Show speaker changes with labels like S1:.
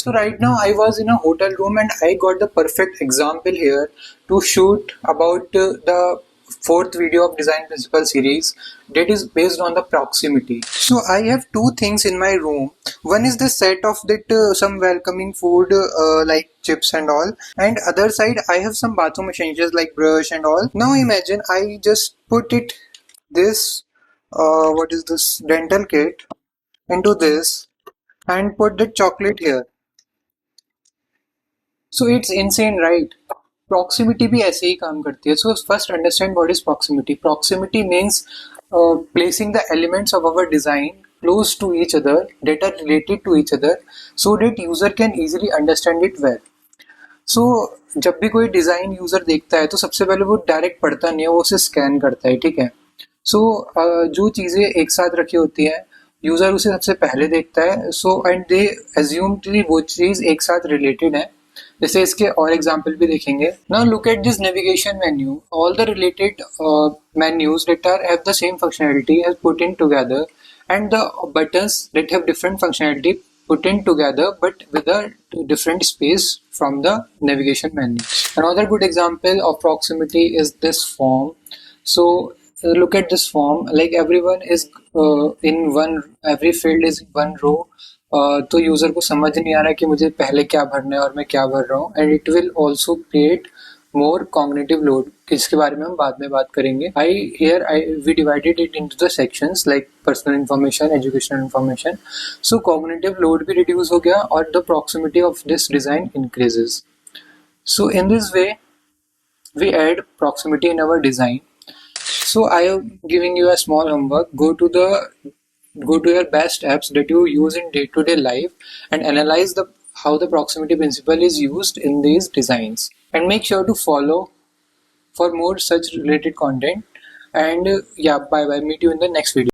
S1: So right now I was in a hotel room and I got the perfect example here to shoot about the fourth video of design principle series that is based on the proximity. So I have two things in my room. One is the set of that some welcoming food like chips and all, and other side I have some bathroom essentials like brush and all. Now imagine I just put it this what is this dental kit into this and put the chocolate here. So it's insane, right? Proximity भी ऐसे ही काम करती है. So first understand what is proximity. Proximity means placing the elements of our design close to each other that are related to each other so that user can easily understand it well. सो जब भी कोई design user देखता है तो सबसे पहले वो direct पढ़ता नहीं है, वो उसे स्कैन करता है, ठीक है. सो जो चीज़ें एक साथ रखी होती है यूज़र उसे सबसे पहले देखता है. सो एंड दे एज्यूम कि वो चीज़ एक साथ रिलेटेड है. जैसे इसके और एग्जाम्पल भी देखेंगे. Now look at this navigation menu. All the related menus that are have the same functionality has put in together, and the buttons that have different functionality put in together but with a different space from the navigation menu. Another good example of proximity is this form. So look at this form, like everyone is in one, every field is in one row. तो user को समझ नहीं आ रहा है कि मुझे पहले क्या भरना है और मैं क्या भर रहा हूँ, and it will also create more cognitive load, जिसके बारे में हम बाद में बात करेंगे. We divided it into the sections like personal information, educational information. So cognitive load भी reduce हो गया और the proximity of this design increases. So in this way we add proximity in our design. So I am giving you a small homework. Go to your best apps that you use in day-to-day life and analyze how the proximity principle is used in these designs, and make sure to follow for more such related content. And yeah, bye bye, meet you in the next video.